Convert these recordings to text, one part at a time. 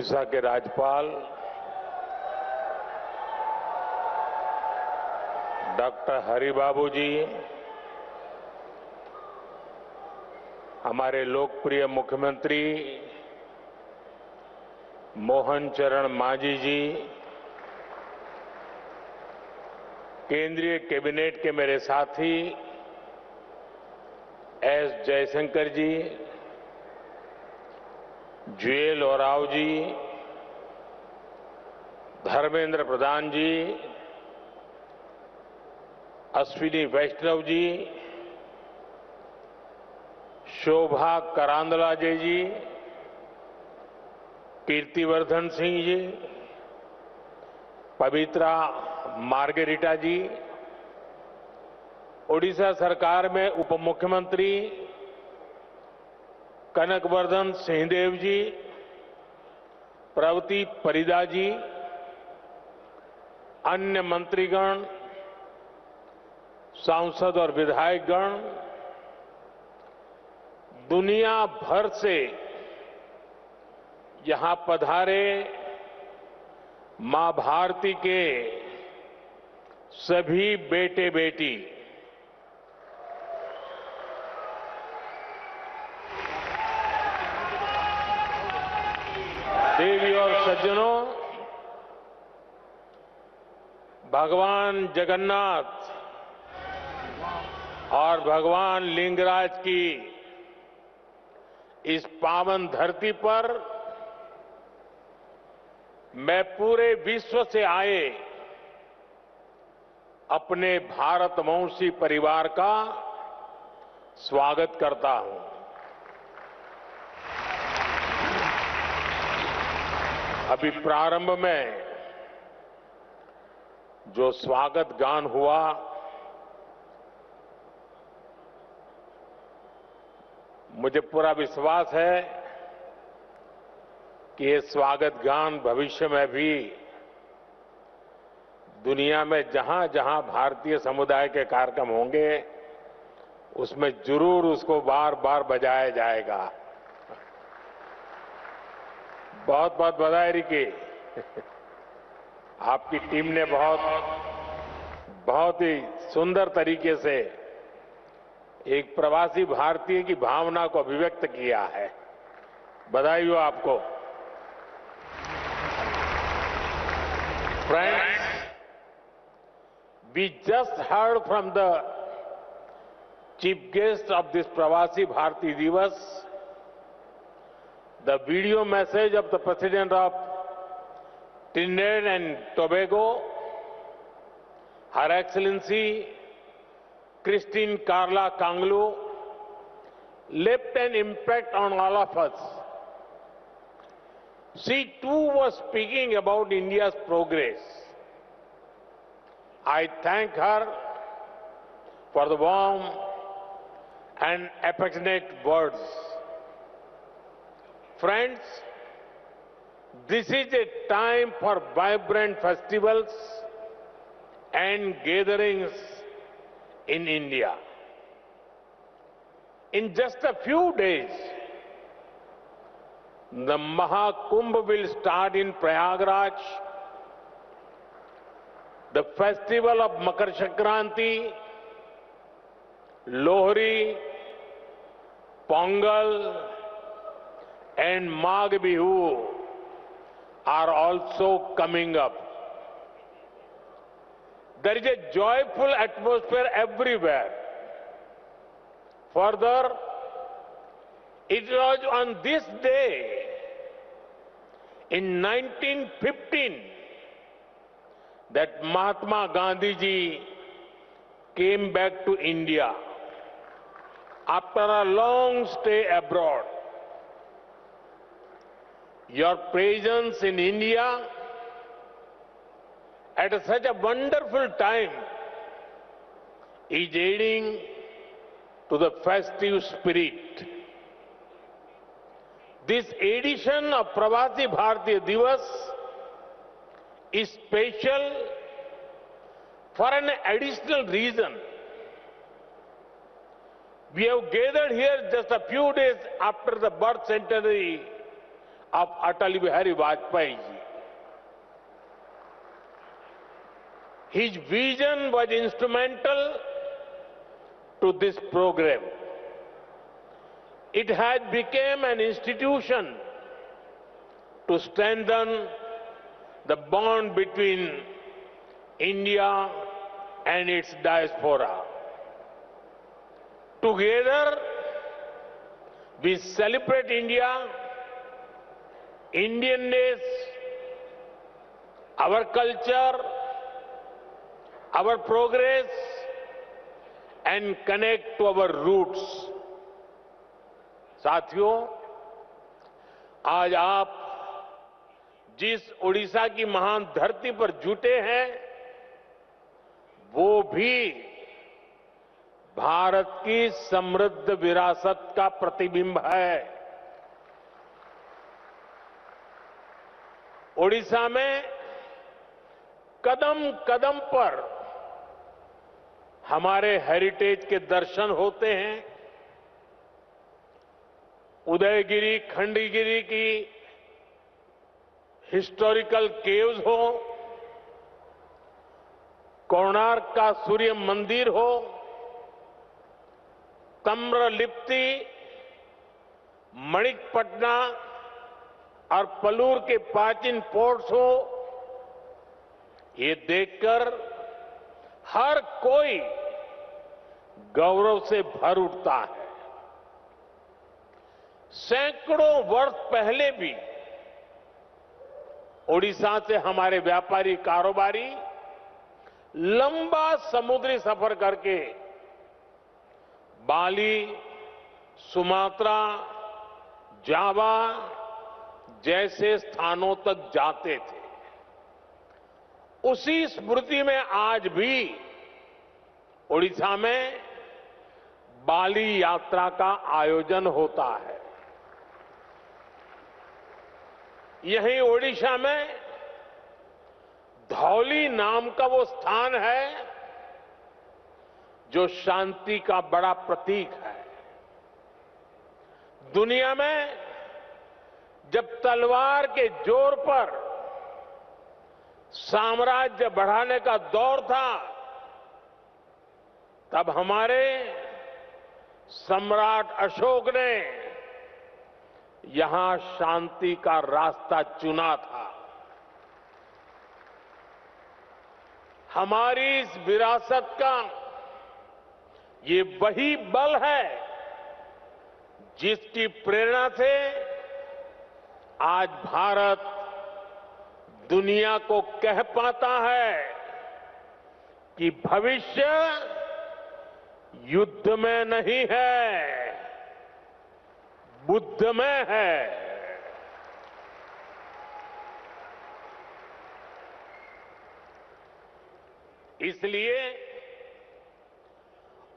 ओडिशा के राज्यपाल डॉक्टर हरिबाबू जी, हमारे लोकप्रिय मुख्यमंत्री मोहन चरण मांझी जी, केंद्रीय कैबिनेट के मेरे साथी एस जयशंकर जी, जुएल ओराव जी, धर्मेंद्र प्रधान जी, अश्विनी वैष्णव जी, शोभा करांदलाजे जी, कीर्तिवर्धन सिंह जी, पवित्रा मार्गेरिटा जी, ओडिशा सरकार में उप मुख्यमंत्री कनकवर्धन सिंहदेव जी, प्रवती परिदा जी, अन्य मंत्रीगण, सांसद और विधायकगण, दुनिया भर से यहां पधारे मां भारती के सभी बेटे बेटी, देवी और सज्जनों, भगवान जगन्नाथ और भगवान लिंगराज की इस पावन धरती पर मैं पूरे विश्व से आए अपने भारतवंशी परिवार का स्वागत करता हूं। अभी प्रारंभ में जो स्वागत गान हुआ, मुझे पूरा विश्वास है कि ये स्वागत गान भविष्य में भी दुनिया में जहां जहां भारतीय समुदाय के कार्यक्रम होंगे उसमें जरूर उसको बार बार बजाया जाएगा। बहुत बहुत बधाई रिकी। आपकी टीम ने बहुत ही सुंदर तरीके से एक प्रवासी भारतीय की भावना को अभिव्यक्त किया है। बधाई हो आपको। Friends, we just heard from the chief guest of this Pravasi Bharati Divas the video message of the President of Trinidad and Tobago, Her Excellency Christine Carla Kanglu, left an impact on all of us. She too was speaking about India's progress. I thank her for the warm and affectionate words. Friends, this is a time for vibrant festivals and gatherings in India. In just a few days, the Mahakumbh will start in Prayagraj. The festival of Makar Sankranti, Lohri, Pongal, and Magh Bihu are also coming up. There is a joyful atmosphere everywhere. Further, it was on this day in 1915 that Mahatma Gandhi ji came back to India after a long stay abroad. Your presence in India at such a wonderful time is aiding to the festive spirit. This edition of Pravasi Bharatiya Divas is special for an additional reason. We have gathered here just a few days after the birth centenary of Atal Bihari Vajpayee ji. His vision was instrumental to this program. It has become an institution to strengthen the bond between India and its diaspora. Together, we celebrate India, Indianness, our culture, our progress, and connect to our roots. साथियों, आज आप जिस ओडिशा की महान धरती पर जुटे हैं, वो भी भारत की समृद्ध विरासत का प्रतिबिंब है। ओडिशा में कदम कदम पर हमारे हेरिटेज के दर्शन होते हैं। उदयगिरी, खंडगिरी की हिस्टोरिकल केव्स हो, कोणार्क का सूर्य मंदिर हो, ताम्रलिप्ति, मणिकपटना और पलूर के प्राचीन पोर्ट्स हो, ये देखकर हर कोई गौरव से भर उठता है। सैकड़ों वर्ष पहले भी ओडिशा से हमारे व्यापारी कारोबारी लंबा समुद्री सफर करके बाली, सुमात्रा, जावा जैसे स्थानों तक जाते थे। उसी स्मृति में आज भी ओडिशा में बाली यात्रा का आयोजन होता है। यहीं ओडिशा में धौली नाम का वो स्थान है जो शांति का बड़ा प्रतीक है। दुनिया में जब तलवार के जोर पर साम्राज्य बढ़ाने का दौर था, तब हमारे सम्राट अशोक ने यहां शांति का रास्ता चुना था। हमारी इस विरासत का ये वही बल है जिसकी प्रेरणा से आज भारत दुनिया को कह पाता है कि भविष्य युद्ध में नहीं है, बुद्ध में है। इसलिए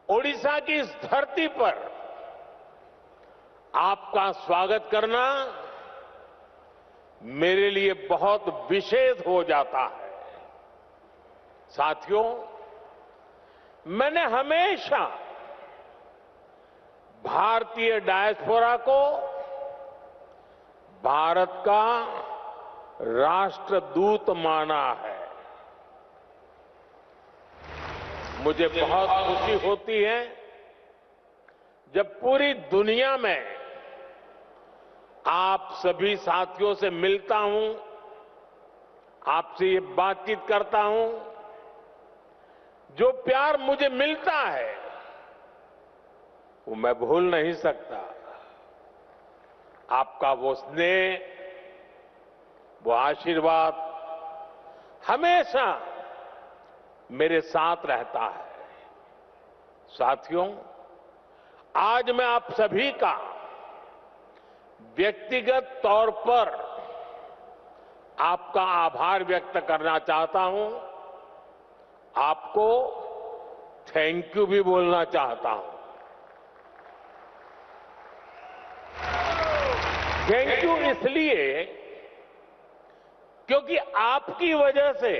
ओडिशा की इस धरती पर आपका स्वागत करना मेरे लिए बहुत विशेष हो जाता है। साथियों, मैंने हमेशा भारतीय डायस्पोरा को भारत का राष्ट्रदूत माना है। मुझे बहुत खुशी होती है जब पूरी दुनिया में आप सभी साथियों से मिलता हूं, आपसे ये बातचीत करता हूं। जो प्यार मुझे मिलता है वो मैं भूल नहीं सकता। आपका वो स्नेह, वो आशीर्वाद हमेशा मेरे साथ रहता है। साथियों, आज मैं आप सभी का व्यक्तिगत तौर पर आपका आभार व्यक्त करना चाहता हूं। आपको थैंक यू भी बोलना चाहता हूं। थैंक यू इसलिए क्योंकि आपकी वजह से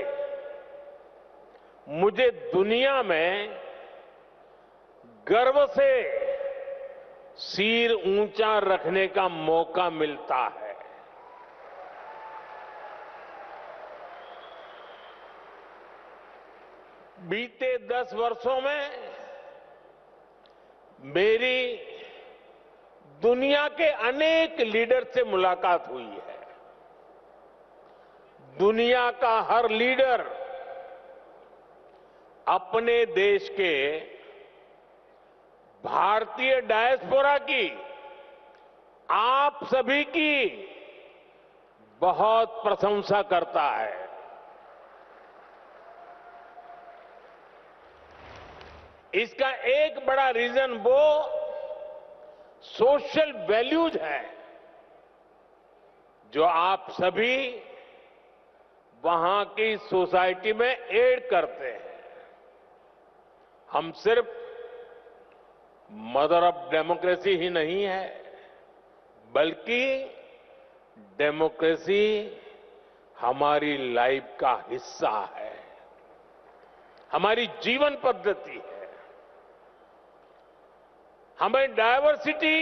मुझे दुनिया में गर्व से सिर ऊंचा रखने का मौका मिलता है। बीते 10 वर्षों में मेरी दुनिया के अनेक लीडर से मुलाकात हुई है। दुनिया का हर लीडर अपने देश के भारतीय डायस्पोरा की, आप सभी की बहुत प्रशंसा करता है। इसका एक बड़ा रीजन वो सोशल वैल्यूज है जो आप सभी वहां की सोसाइटी में ऐड करते हैं। हम सिर्फ मदर ऑफ डेमोक्रेसी ही नहीं है, बल्कि डेमोक्रेसी हमारी लाइफ का हिस्सा है, हमारी जीवन पद्धति है। हमें डायवर्सिटी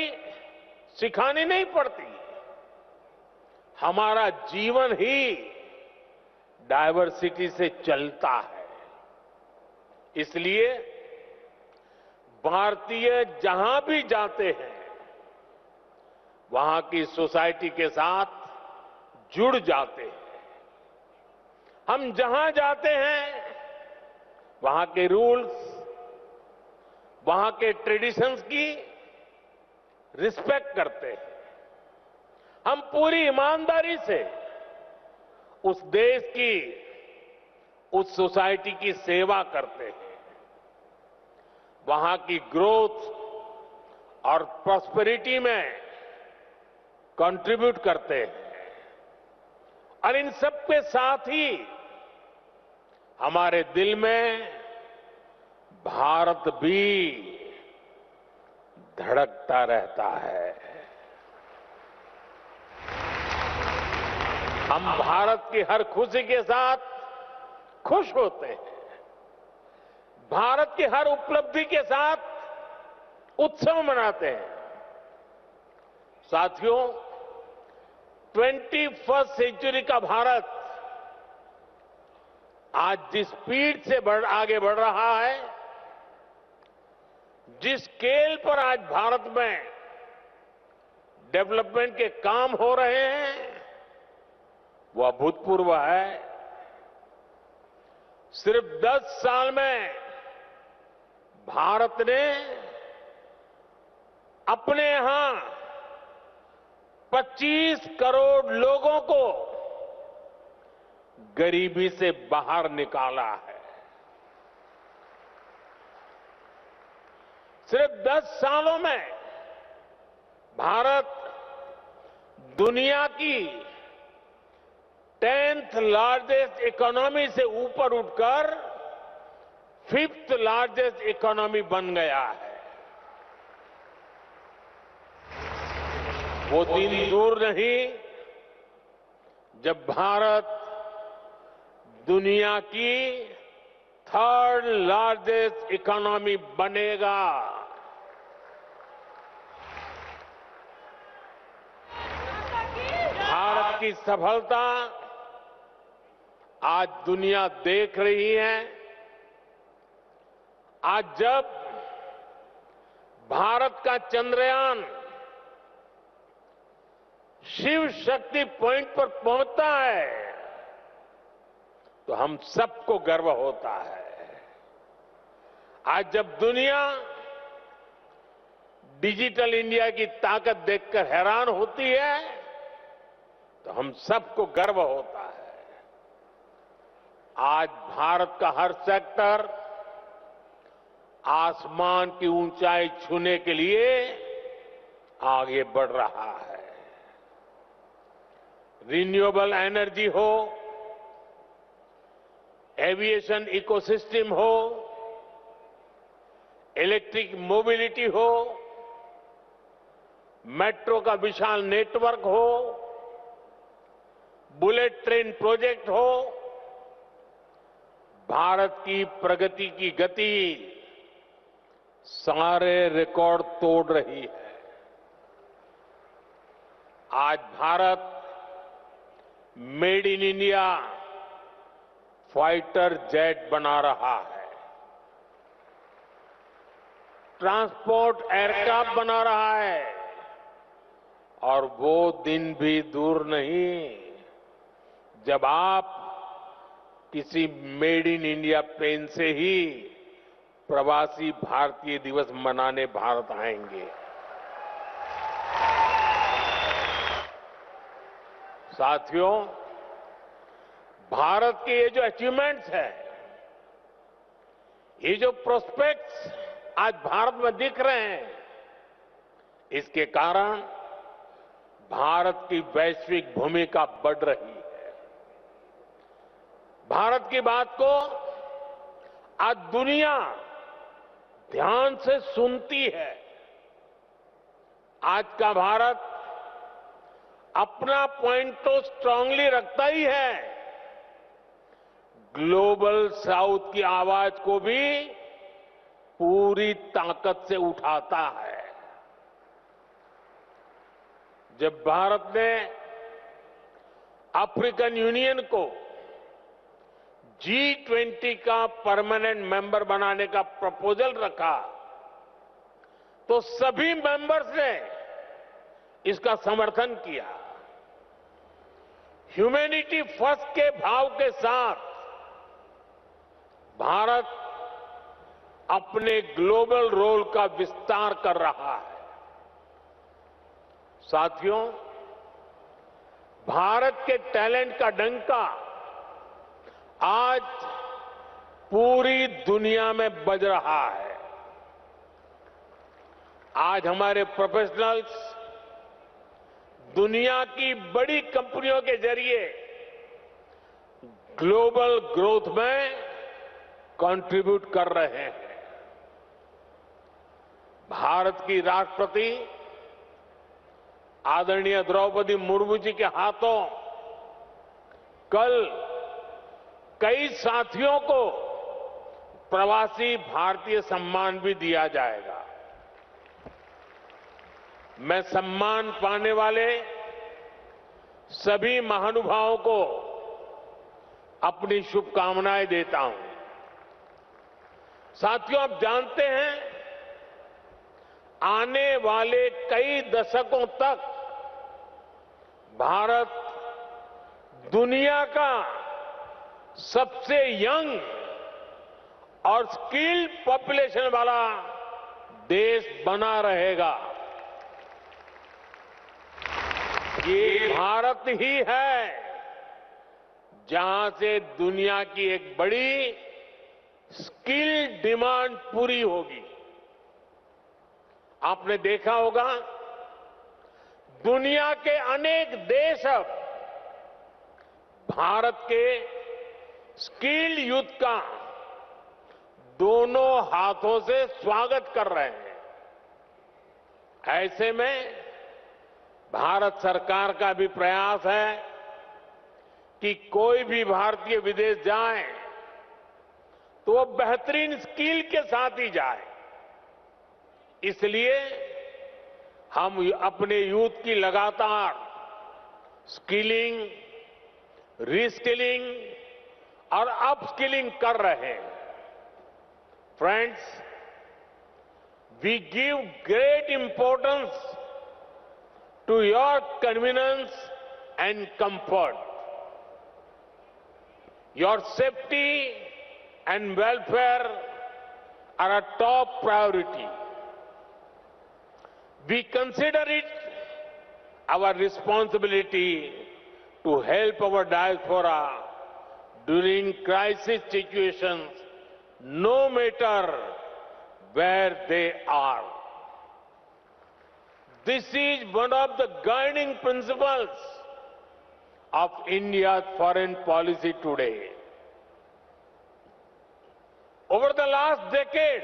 सिखानी नहीं पड़ती, हमारा जीवन ही डायवर्सिटी से चलता है। इसलिए भारतीय जहां भी जाते हैं वहां की सोसाइटी के साथ जुड़ जाते हैं। हम जहां जाते हैं वहां के रूल्स, वहां के ट्रेडिशंस की रिस्पेक्ट करते हैं। हम पूरी ईमानदारी से उस देश की, उस सोसाइटी की सेवा करते हैं। वहां की ग्रोथ और प्रॉस्पेरिटी में कंट्रीब्यूट करते हैं। और इन सब के साथ ही हमारे दिल में भारत भी धड़कता रहता है। हम भारत की हर खुशी के साथ खुश होते हैं, भारत की हर उपलब्धि के साथ उत्सव मनाते हैं। साथियों, 21st सेंचुरी का भारत आज जिस स्पीड से आगे बढ़ रहा है, जिस स्केल पर आज भारत में डेवलपमेंट के काम हो रहे हैं, वो अभूतपूर्व है। सिर्फ 10 साल में भारत ने अपने यहां 25 करोड़ लोगों को गरीबी से बाहर निकाला है। सिर्फ 10 सालों में भारत दुनिया की 10th लार्जेस्ट इकोनॉमी से ऊपर उठकर 5th लार्जेस्ट इकोनॉमी बन गया है। वो दिन दूर नहीं जब भारत दुनिया की 3rd लार्जेस्ट इकोनॉमी बनेगा। भारत की सफलता आज दुनिया देख रही है। आज जब भारत का चंद्रयान शिव शक्ति पॉइंट पर पहुंचता है तो हम सबको गर्व होता है। आज जब दुनिया डिजिटल इंडिया की ताकत देखकर हैरान होती है तो हम सबको गर्व होता है। आज भारत का हर सेक्टर आसमान की ऊंचाई छूने के लिए आगे बढ़ रहा है। रिन्यूएबल एनर्जी हो, एविएशन इकोसिस्टम हो, इलेक्ट्रिक मोबिलिटी हो, मेट्रो का विशाल नेटवर्क हो, बुलेट ट्रेन प्रोजेक्ट हो, भारत की प्रगति की गति सारे रिकॉर्ड तोड़ रही है। आज Bharat made in India fighter jet बना रहा है। ट्रांसपोर्ट एयरक्राफ्ट बना रहा है और वो दिन भी दूर नहीं जब आप किसी मेड इन इंडिया प्लेन से ही प्रवासी भारतीय दिवस मनाने भारत आएंगे। साथियों, भारत के ये जो अचीवमेंट्स हैं, ये जो प्रोस्पेक्ट्स आज भारत में दिख रहे हैं, इसके कारण भारत की वैश्विक भूमिका बढ़ रही है। भारत की बात को आज दुनिया ध्यान से सुनती है। आज का भारत अपना पॉइंट तो स्ट्रांगली रखता ही है, ग्लोबल साउथ की आवाज को भी पूरी ताकत से उठाता है। जब भारत ने अफ्रीकन यूनियन को G20 का परमानेंट मेंबर बनाने का प्रपोजल रखा तो सभी मेंबर्स ने इसका समर्थन किया। ह्यूमैनिटी फर्स्ट के भाव के साथ भारत अपने ग्लोबल रोल का विस्तार कर रहा है। साथियों, भारत के टैलेंट का डंका आज पूरी दुनिया में बज रहा है। आज हमारे प्रोफेशनल्स दुनिया की बड़ी कंपनियों के जरिए ग्लोबल ग्रोथ में कंट्रीब्यूट कर रहे हैं। भारत की राष्ट्रपति आदरणीय द्रौपदी मुर्मू जी के हाथों कल कई साथियों को प्रवासी भारतीय सम्मान भी दिया जाएगा। मैं सम्मान पाने वाले सभी महानुभावों को अपनी शुभकामनाएं देता हूं। साथियों, आप जानते हैं, आने वाले कई दशकों तक भारत दुनिया का सबसे यंग और स्किल्ड पॉपुलेशन वाला देश बना रहेगा। ये भारत ही है जहां से दुनिया की एक बड़ी स्किल डिमांड पूरी होगी। आपने देखा होगा, दुनिया के अनेक देश अब भारत के स्किल्ड यूथ का दोनों हाथों से स्वागत कर रहे हैं। ऐसे में भारत सरकार का भी प्रयास है कि कोई भी भारतीय विदेश जाए तो वो बेहतरीन स्किल के साथ ही जाए। इसलिए हम अपने यूथ की लगातार स्किलिंग, रीस्किलिंग और अपस्किलिंग कर रहे हैं। Friends, we give great importance to your convenience and comfort. Your safety and welfare are a top priority. We consider it our responsibility to help our diaspora during crisis situations, no matter where they are. This is one of the guiding principles of India's foreign policy today. Over the last decade,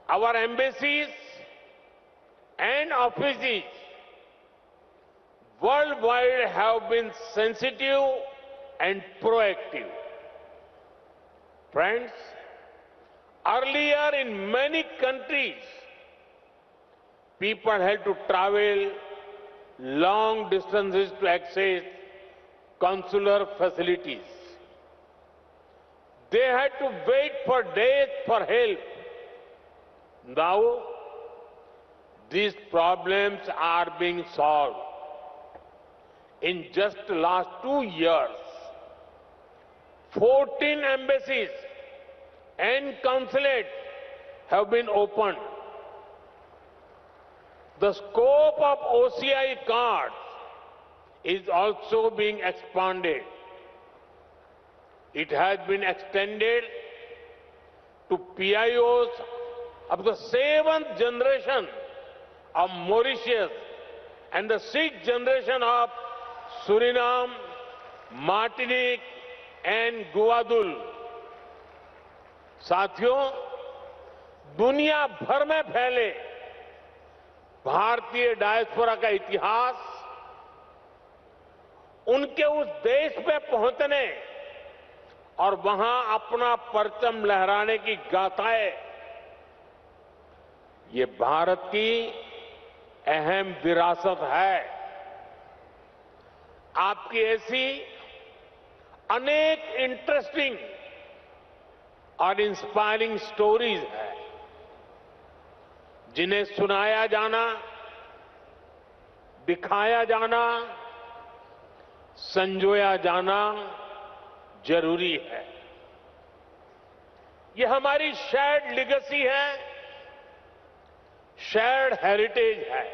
our embassies and offices worldwide have been sensitive and proactive. Friends, earlier in many countries, people had to travel long distances to access consular facilities. They had to wait for days for help Now, these problems are being solved. In just the last 2 years, 14 embassies and consulates have been opened. The scope of OCI cards is also being expanded. It has been extended to PIOs of the 7th generation of Mauritius and the 6th generation of Suriname, Martinique and Guadeloupe. साथियों, दुनिया भर में फैले भारतीय diaspora का इतिहास उनके उस देश में पहुंचने और वहां अपना परचम लहराने की गाथाएं, ये भारत की अहम विरासत है। आपकी ऐसी अनेक इंटरेस्टिंग और इंस्पायरिंग स्टोरीज है जिन्हें सुनाया जाना, दिखाया जाना, संजोया जाना जरूरी है। ये हमारी शेयर्ड लेगेसी है, शेयर्ड हेरिटेज है।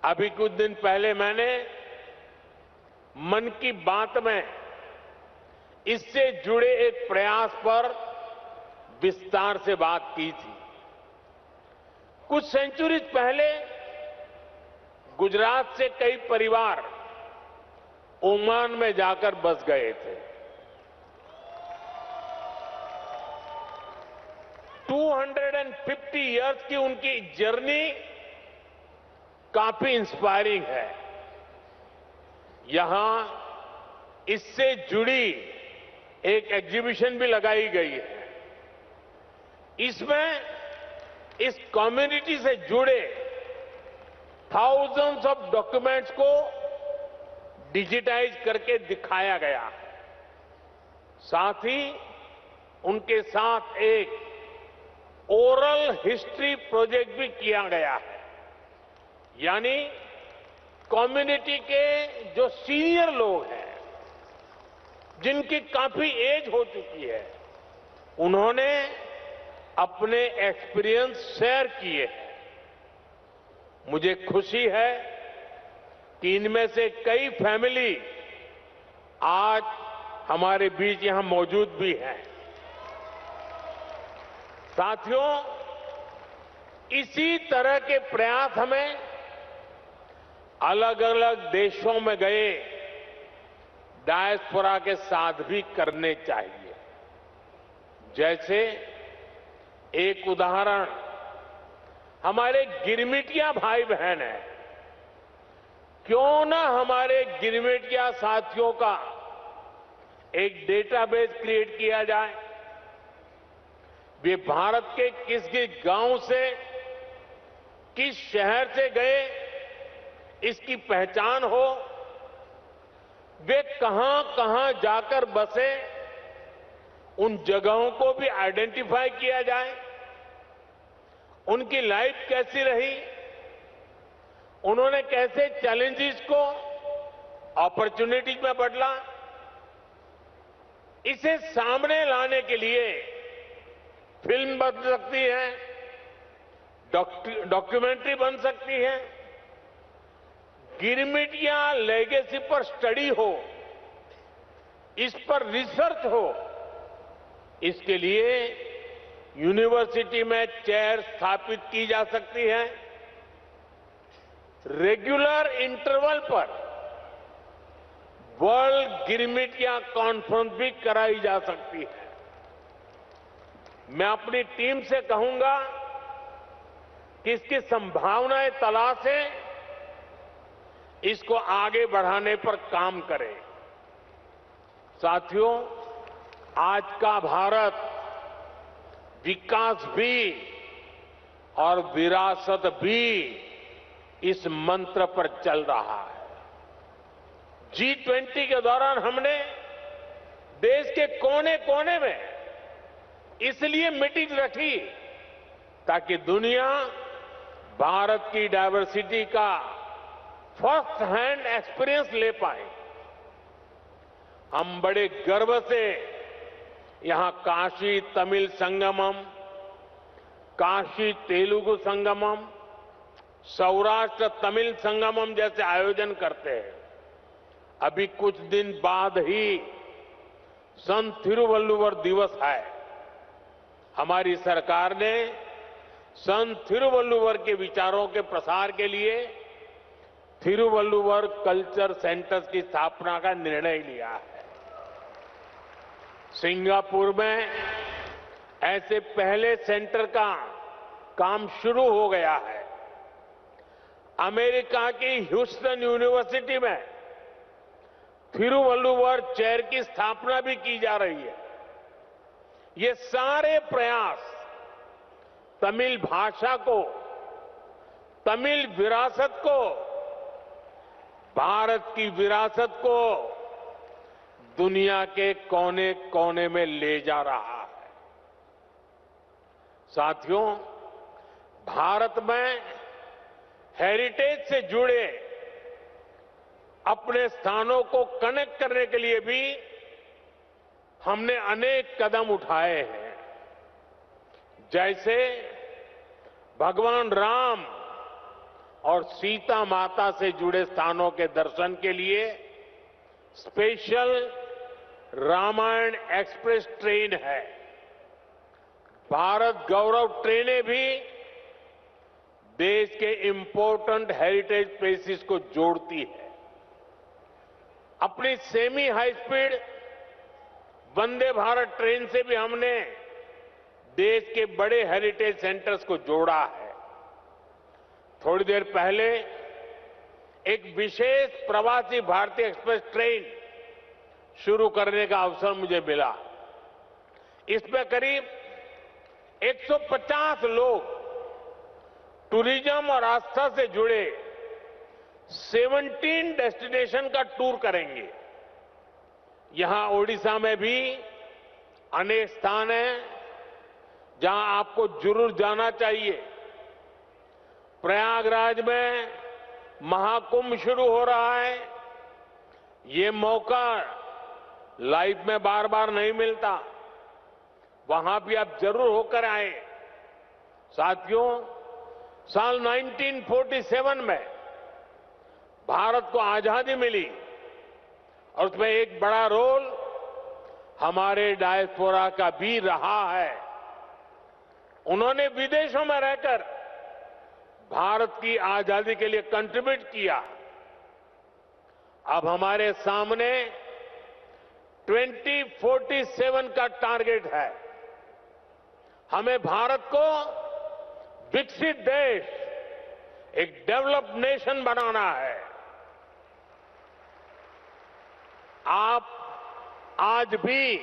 अभी कुछ दिन पहले मैंने मन की बात में इससे जुड़े एक प्रयास पर विस्तार से बात की थी। कुछ सेंचुरीज पहले गुजरात से कई परिवार ओमान में जाकर बस गए थे। 250 इयर्स की उनकी जर्नी काफी इंस्पायरिंग है। यहां इससे जुड़ी एक एग्जीबिशन भी लगाई गई है। इसमें इस कम्युनिटी से जुड़े थाउजेंड्स ऑफ डॉक्यूमेंट्स को डिजिटाइज करके दिखाया गया है। साथ ही उनके साथ एक ओरल हिस्ट्री प्रोजेक्ट भी किया गया है। यानी कम्युनिटी के जो सीनियर लोग हैं, जिनकी काफी एज हो चुकी है, उन्होंने अपने एक्सपीरियंस शेयर किए हैं। मुझे खुशी है कि इनमें से कई फैमिली आज हमारे बीच यहां मौजूद भी हैं। साथियों, इसी तरह के प्रयास हमें अलग अलग देशों में गए डायस्पोरा के साथ भी करने चाहिए। जैसे एक उदाहरण हमारे गिरमिटिया भाई बहन हैं। क्यों ना हमारे गिरमिटिया साथियों का एक डेटाबेस क्रिएट किया जाए। वे भारत के किस किस गांव से, किस शहर से गए, इसकी पहचान हो। वे कहां कहां जाकर बसे, उन जगहों को भी आइडेंटिफाई किया जाए। उनकी लाइफ कैसी रही, उन्होंने कैसे चैलेंजेस को अपॉर्चुनिटीज में बदला, इसे सामने लाने के लिए फिल्म बन सकती है, डॉक्यूमेंट्री बन सकती है, गिरमिटिया लेगेसी पर स्टडी हो, इस पर रिसर्च हो। इसके लिए यूनिवर्सिटी में चेयर स्थापित की जा सकती है। रेगुलर इंटरवल पर वर्ल्ड गिरमिटिया कॉन्फ्रेंस भी कराई जा सकती है। मैं अपनी टीम से कहूंगा कि इसकी संभावनाएं तलाशें, इसको आगे बढ़ाने पर काम करें। साथियों, आज का भारत विकास भी और विरासत भी इस मंत्र पर चल रहा है। G20 के दौरान हमने देश के कोने कोने में इसलिए मीटिंग रखी ताकि दुनिया भारत की डायवर्सिटी का फर्स्ट हैंड एक्सपीरियंस ले पाए। हम बड़े गर्व से यहां काशी तमिल संगमम, काशी तेलुगु संगमम, सौराष्ट्र तमिल संगमम जैसे आयोजन करते हैं। अभी कुछ दिन बाद ही संत थिरुवल्लुवर दिवस है। हमारी सरकार ने संत थिरुवल्लुवर के विचारों के प्रसार के लिए थिरुवल्लुवर कल्चर सेंटर्स की स्थापना का निर्णय लिया है। सिंगापुर में ऐसे पहले सेंटर का काम शुरू हो गया है। अमेरिका की ह्यूस्टन यूनिवर्सिटी में थिरुवल्लुवर चेयर की स्थापना भी की जा रही है। ये सारे प्रयास तमिल भाषा को, तमिल विरासत को, भारत की विरासत को दुनिया के कोने कोने में ले जा रहा है। साथियों, भारत में हेरिटेज से जुड़े अपने स्थानों को कनेक्ट करने के लिए भी हमने अनेक कदम उठाए हैं। जैसे भगवान राम और सीता माता से जुड़े स्थानों के दर्शन के लिए स्पेशल रामायण एक्सप्रेस ट्रेन है। भारत गौरव ट्रेनें भी देश के इंपॉर्टेंट हेरिटेज प्लेसेस को जोड़ती है। अपनी semi high speed Vande Bharat train से भी हमने देश के बड़े हेरिटेज सेंटर्स को जोड़ा है। थोड़ी देर पहले एक विशेष प्रवासी भारतीय एक्सप्रेस ट्रेन शुरू करने का अवसर मुझे मिला। इसमें करीब 150 लोग टूरिज्म और आस्था से जुड़े 17 डेस्टिनेशन का टूर करेंगे। यहां ओडिशा में भी अनेक स्थान हैं जहां आपको जरूर जाना चाहिए। प्रयागराज में महाकुंभ शुरू हो रहा है। ये मौका लाइफ में बार बार नहीं मिलता। वहां भी आप जरूर होकर आए। साथियों, साल 1947 में भारत को आजादी मिली और उसमें एक बड़ा रोल हमारे डायस्पोरा का भी रहा है। उन्होंने विदेशों में रहकर भारत की आजादी के लिए कंट्रीब्यूट किया। अब हमारे सामने 2047 का टारगेट है। हमें भारत को विकसित देश, एक डेवलप्ड नेशन बनाना है। आप आज भी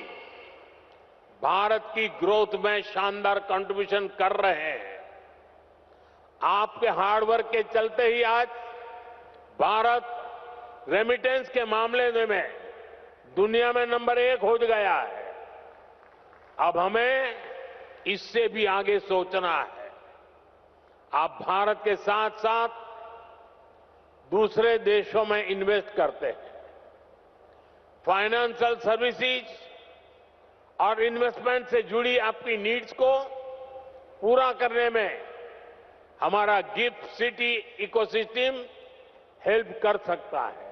भारत की ग्रोथ में शानदार कंट्रीब्यूशन कर रहे हैं। आपके हार्डवर्क के चलते ही आज भारत रेमिटेंस के मामले में दुनिया में नंबर 1 हो गया है। अब हमें इससे भी आगे सोचना है। आप भारत के साथ साथ दूसरे देशों में इन्वेस्ट करते हैं। फाइनेंशियल सर्विसेज और इन्वेस्टमेंट से जुड़ी आपकी नीड्स को पूरा करने में हमारा गिफ्ट सिटी इकोसिस्टम हेल्प कर सकता है।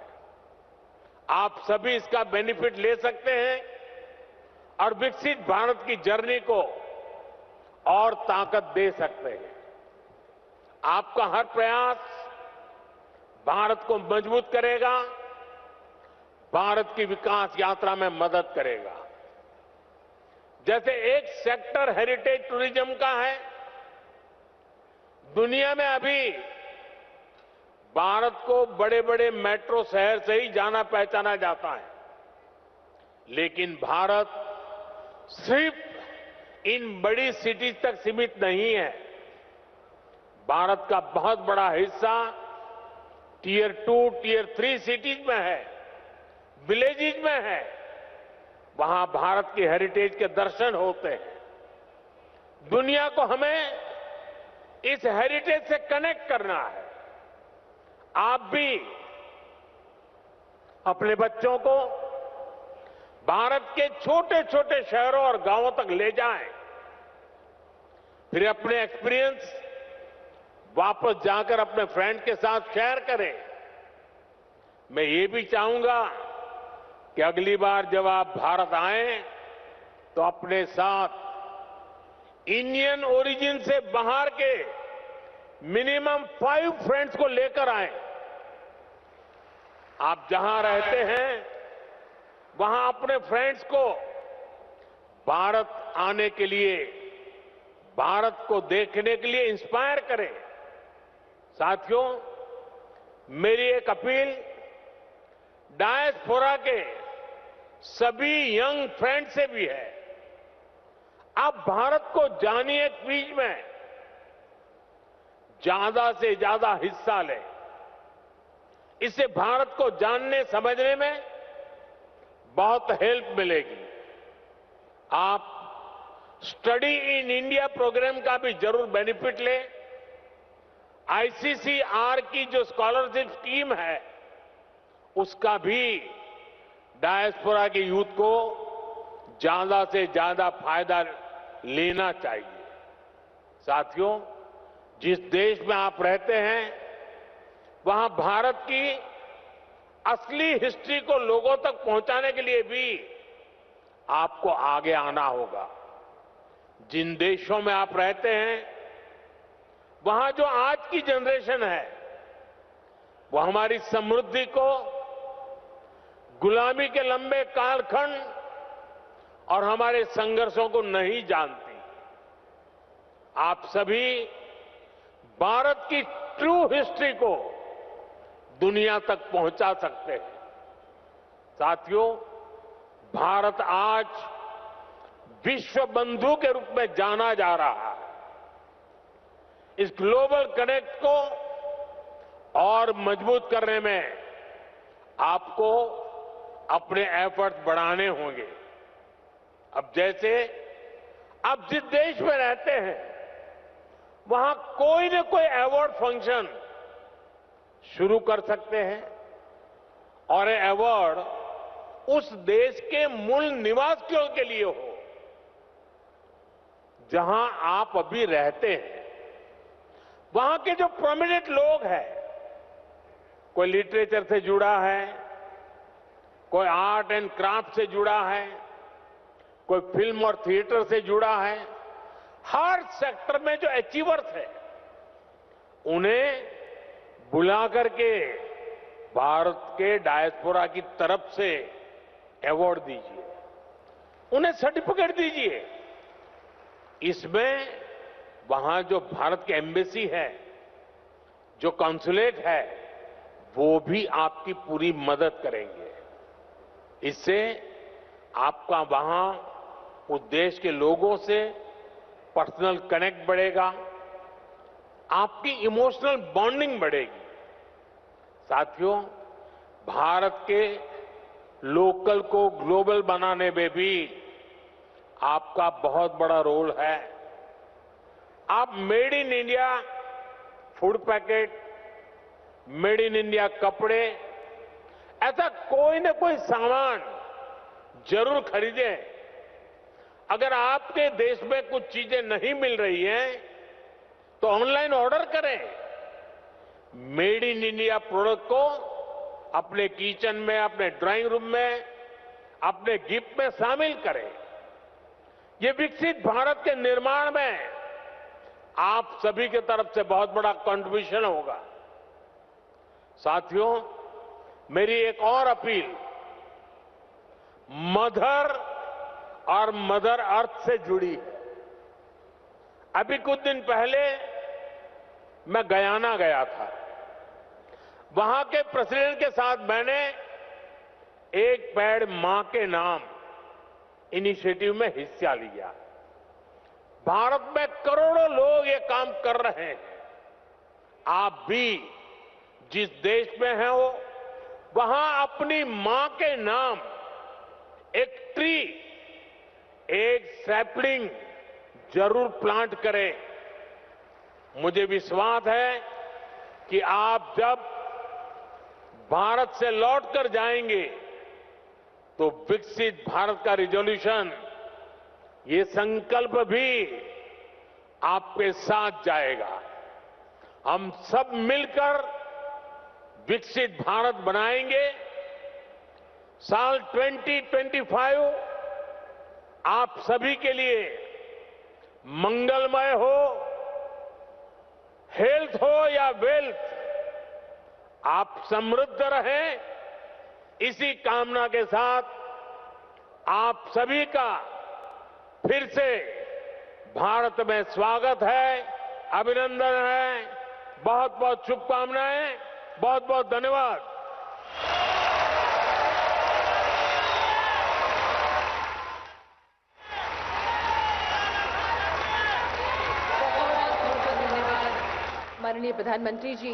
आप सभी इसका बेनिफिट ले सकते हैं और विकसित भारत की जर्नी को और ताकत दे सकते हैं। आपका हर प्रयास भारत को मजबूत करेगा, भारत की विकास यात्रा में मदद करेगा। जैसे एक सेक्टर हेरिटेज टूरिज्म का है। दुनिया में अभी भारत को बड़े बड़े मेट्रो शहर से ही जाना पहचाना जाता है, लेकिन भारत सिर्फ इन बड़ी सिटीज तक सीमित नहीं है। भारत का बहुत बड़ा हिस्सा टियर 2, टियर 3 सिटीज में है, विलेजेज में है। वहां भारत की हेरिटेज के दर्शन होते हैं। दुनिया को हमें इस हेरिटेज से कनेक्ट करना है। आप भी अपने बच्चों को भारत के छोटे छोटे शहरों और गांवों तक ले जाएं, फिर अपने एक्सपीरियंस वापस जाकर अपने फ्रेंड के साथ शेयर करें। मैं ये भी चाहूंगा कि अगली बार जब आप भारत आएं तो अपने साथ इंडियन ओरिजिन से बाहर के मिनिमम 5 फ्रेंड्स को लेकर आएं। आप जहां रहते हैं वहां अपने फ्रेंड्स को भारत आने के लिए, भारत को देखने के लिए इंस्पायर करें। साथियों, मेरी एक अपील डायस्पोरा के सभी यंग फ्रेंड से भी है। आप भारत को जानिए, क्विज में ज्यादा से ज्यादा हिस्सा लें। इससे भारत को जानने समझने में बहुत हेल्प मिलेगी। आप स्टडी इन इंडिया प्रोग्राम का भी जरूर बेनिफिट लें। आईसीसीआर की जो स्कॉलरशिप स्कीम है उसका भी डायस्पोरा के यूथ को ज्यादा से ज्यादा फायदा लेना चाहिए। साथियों, जिस देश में आप रहते हैं वहां भारत की असली हिस्ट्री को लोगों तक पहुंचाने के लिए भी आपको आगे आना होगा। जिन देशों में आप रहते हैं वहां जो आज की जनरेशन है वो हमारी समृद्धि को, गुलामी के लंबे कालखंड और हमारे संघर्षों को नहीं जानती। आप सभी भारत की ट्रू हिस्ट्री को दुनिया तक पहुंचा सकते हैं। साथियों, भारत आज विश्व बंधु के रूप में जाना जा रहा है। इस ग्लोबल कनेक्ट को और मजबूत करने में आपको अपने एफर्ट बढ़ाने होंगे। अब जैसे आप जिस देश में रहते हैं वहां कोई न कोई अवार्ड फंक्शन शुरू कर सकते हैं और ये अवार्ड उस देश के मूल निवासियों के लिए हो जहां आप अभी रहते हैं। वहां के जो प्रोमिनेंट लोग हैं, कोई लिटरेचर से जुड़ा है, कोई आर्ट एंड क्राफ्ट से जुड़ा है, कोई फिल्म और थिएटर से जुड़ा है, हर सेक्टर में जो अचीवर्स है उन्हें बुला करके भारत के डायस्पोरा की तरफ से अवार्ड दीजिए, उन्हें सर्टिफिकेट दीजिए। इसमें वहां जो भारत की एम्बेसी है, जो कॉन्सुलेट है, वो भी आपकी पूरी मदद करेंगे। इससे आपका वहां उस देश के लोगों से पर्सनल कनेक्ट बढ़ेगा, आपकी इमोशनल बॉन्डिंग बढ़ेगी। साथियों, भारत के लोकल को ग्लोबल बनाने में भी आपका बहुत बड़ा रोल है। आप made in India food packet, made in India कपड़े, ऐसा कोई न कोई सामान जरूर खरीदें। अगर आपके देश में कुछ चीजें नहीं मिल रही हैं तो ऑनलाइन ऑर्डर करें। मेड इन इंडिया प्रोडक्ट को अपने किचन में, अपने ड्राइंग रूम में, अपने गिफ्ट में शामिल करें। ये विकसित भारत के निर्माण में आप सभी की तरफ से बहुत बड़ा कंट्रीब्यूशन होगा। साथियों, मेरी एक और अपील मदर और मदर अर्थ से जुड़ी है। अभी कुछ दिन पहले मैं गयाना गया था। वहां के प्रेसिडेंट के साथ मैंने एक पेड़ मां के नाम इनिशिएटिव में हिस्सा लिया। भारत में करोड़ों लोग ये काम कर रहे हैं। आप भी जिस देश में हैं वो वहां अपनी मां के नाम एक ट्री, एक सैपलिंग जरूर प्लांट करें। मुझे विश्वास है कि आप जब भारत से लौटकर जाएंगे तो विकसित भारत का रिजोल्यूशन, ये संकल्प भी आपके साथ जाएगा। हम सब मिलकर विकसित भारत बनाएंगे। साल 2025 आप सभी के लिए मंगलमय हो, हेल्थ हो या वेल्थ, आप समृद्ध रहें, इसी कामना के साथ आप सभी का फिर से भारत में स्वागत है, अभिनंदन है, बहुत बहुत शुभकामनाएं, बहुत बहुत धन्यवाद। माननीय प्रधानमंत्री जी।